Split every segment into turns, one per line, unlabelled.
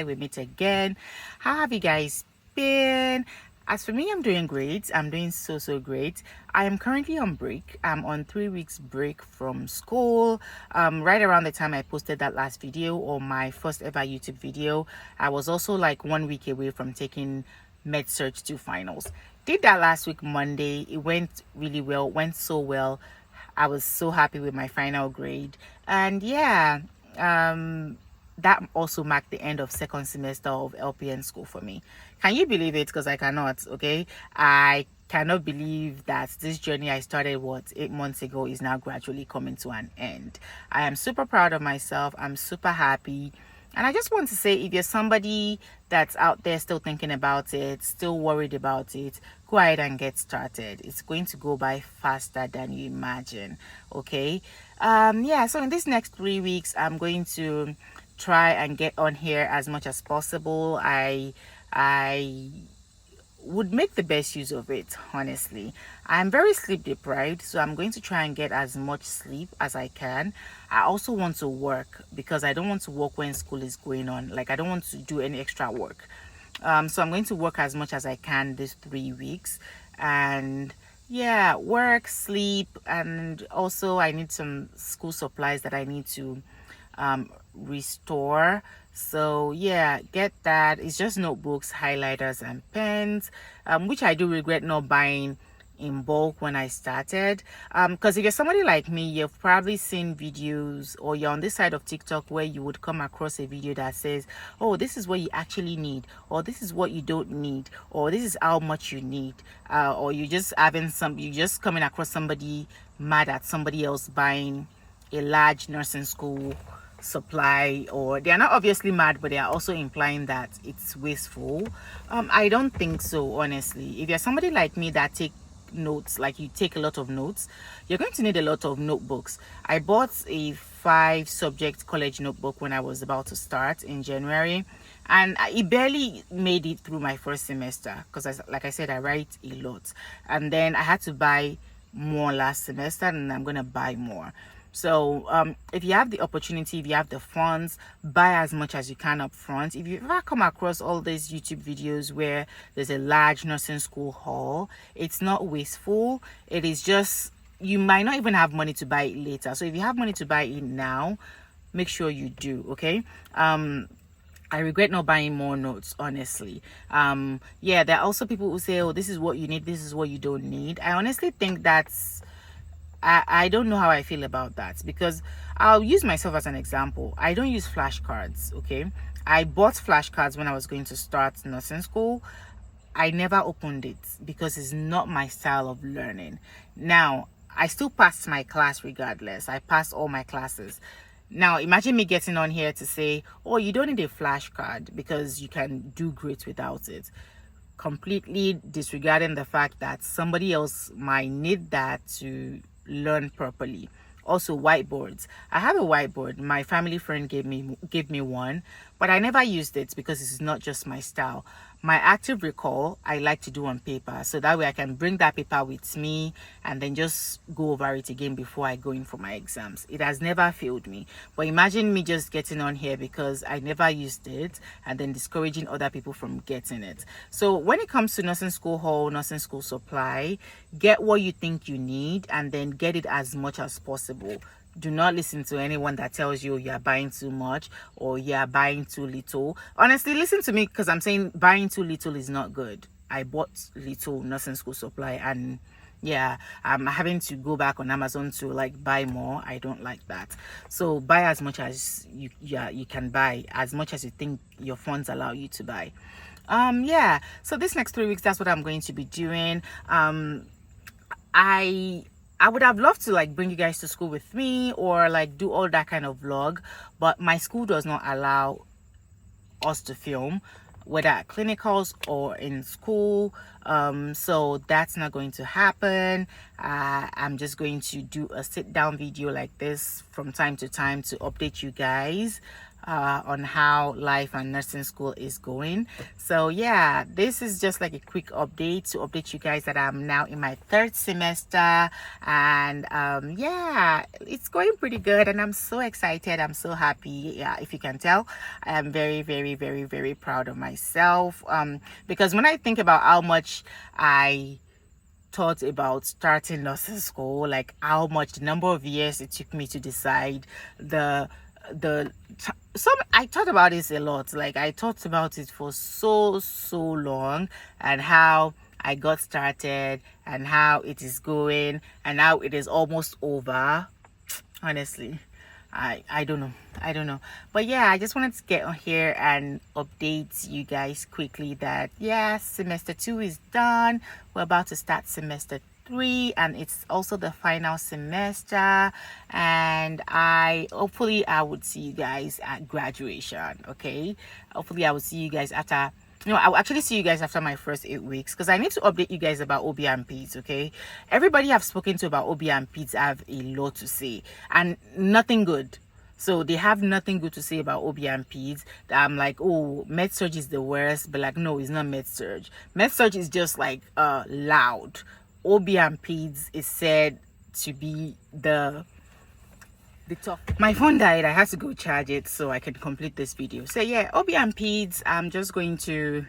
we meet again. How have you guys been? As for me, I'm doing great. I'm doing so great. I am currently on break. I'm on 3 weeks break from school. Right around the time I posted that last video, or my first ever YouTube video, I was also like 1 week away from taking med search 2 finals. Did that last week Monday. It went really well, went so well. I was so happy with my final grade. And yeah, that also marked the end of second semester of LPN school for me. Can you believe it? Because I cannot. Okay, I cannot believe that this journey I started 8 months ago is now gradually coming to an end. I am super proud of myself. I'm super happy. And I just want to say, if you're somebody that's out there still thinking about it, still worried about it, go ahead and get started. It's going to go by faster than you imagine. Okay. Yeah, so in these next 3 weeks, I'm going to try and get on here as much as possible. I would make the best use of it. Honestly, I'm very sleep deprived, so I'm going to try and get as much sleep as I can. I also want to work, because I don't want to work when school is going on. Like, I don't want to do any extra work. So I'm going to work as much as I can these 3 weeks, and yeah, work, sleep, and also I need some school supplies that I need to restore. So yeah, get that. It's just notebooks, highlighters, and pens, which I do regret not buying in bulk when I started, because if you're somebody like me, you've probably seen videos, or you're on this side of TikTok, where you would come across a video that says, oh, this is what you actually need, or this is what you don't need, or this is how much you need, or you just coming across somebody mad at somebody else buying a large nursing school supply, or they are not obviously mad, but they are also implying that it's wasteful. I don't think so, honestly. If you're somebody like me that take notes, like you take a lot of notes, you're going to need a lot of notebooks. I bought a 5-subject college notebook when I was about to start in January, and it barely made it through my first semester, because like I said, I write a lot, and then I had to buy more last semester, and I'm gonna buy more. So if you have the opportunity, if you have the funds, buy as much as you can up front. If you've ever come across all these YouTube videos where there's a large nursing school hall, it's not wasteful. It is just, you might not even have money to buy it later. So if you have money to buy it now, make sure you do. Okay. I regret not buying more notes, honestly. Yeah, there are also people who say, oh, this is what you need, this is what you don't need. I honestly think I don't know how I feel about that, because I'll use myself as an example. I don't use flashcards. Okay, I bought flashcards when I was going to start nursing school. I never opened it because it's not my style of learning. Now, I still passed my class regardless. I passed all my classes. Now, imagine me getting on here to say, oh, you don't need a flashcard because you can do great without it. Completely disregarding the fact that somebody else might need that to learn properly. Also, whiteboards. I have a whiteboard. My family friend gave me one, but I never used it because it's not just my style. My active recall, I like to do on paper, so that way I can bring that paper with me and then just go over it again before I go in for my exams. It has never failed me. But imagine me just getting on here because I never used it and then discouraging other people from getting it. So when it comes to nursing school hall, nursing school supply, get what you think you need and then get it as much as possible. Do not listen to anyone that tells you you're buying too much or you're buying too little. Honestly, listen to me, because I'm saying buying too little is not good. I bought little nursing school supply, and yeah, I'm having to go back on Amazon to like buy more. I don't like that. So buy as much as you can buy, as much as you think your funds allow you to buy. Yeah, so this next 3 weeks, that's what I'm going to be doing. I would have loved to like bring you guys to school with me or like do all that kind of vlog, but my school does not allow us to film, whether at clinicals or in school. So that's not going to happen. I'm just going to do a sit down video like this from time to time to update you guys. on how life and nursing school is going. So yeah, this is just like a quick update to update you guys that I'm now in my 3rd semester, and yeah, it's going pretty good, and I'm so excited. I'm so happy. Yeah, if you can tell, I am very, very, very, very proud of myself, because when I think about how much I thought about starting nursing school, like how much, the number of years it took me to decide, some, I thought about this a lot. Like I thought about it for so long, and how I got started, and how it is going, and now it is almost over. Honestly, I don't know. But yeah, I just wanted to get on here and update you guys quickly that yeah, semester 2 is done. We're about to start semester 3, and it's also the final semester, and hopefully I would see you guys at graduation. Okay, hopefully I will see you guys after. No, I'll actually see you guys after my first 8 weeks, because I need to update you guys about OB and PEDS. Okay, everybody I've spoken to about OB and PEDS have a lot to say, and nothing good. So they have nothing good to say about OB and PEDS. I'm like, oh, med surg is the worst, but like, no, it's not med surg. Med surg is just like loud. OB and PEDS is said to be the top. My phone died. I had to go charge it so I can complete this video. So yeah, OB and PEDS, I'm just going to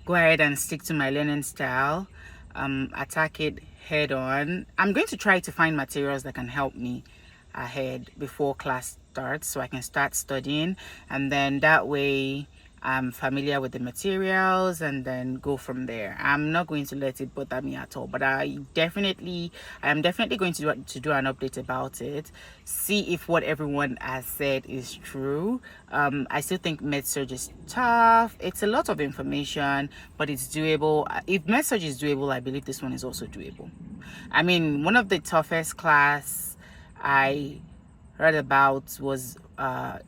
go ahead and stick to my learning style, attack it head on. I'm going to try to find materials that can help me ahead before class starts, so I can start studying, and then that way I'm familiar with the materials, and then go from there. I'm not going to let it bother me at all, but I am definitely going to do an update about it, see if what everyone has said is true. I still think med-surg is tough. It's a lot of information, but it's doable. If med-surg is doable, I believe this one is also doable. I mean, one of the toughest class I heard about was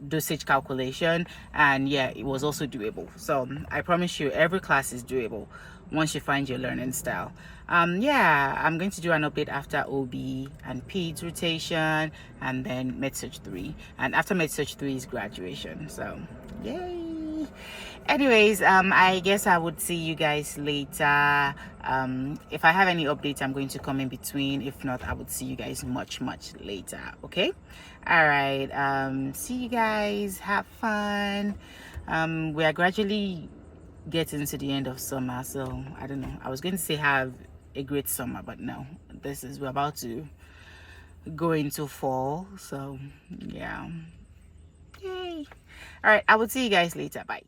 dosage calculation, and yeah, it was also doable. So I promise you, every class is doable once you find your learning style. Yeah, I'm going to do an update after OB and PEDS rotation, and then med-surg 3, and after med-surg 3 is graduation. So yay. Anyways, I guess I would see you guys later. If I have any updates, I'm going to come in between. If not, I would see you guys much later. Okay, all right. See you guys, have fun. We are gradually getting to the end of summer, so I don't know, I was going to say have a great summer, but no, we're about to go into fall. So yeah, yay. All right, I will see you guys later. Bye.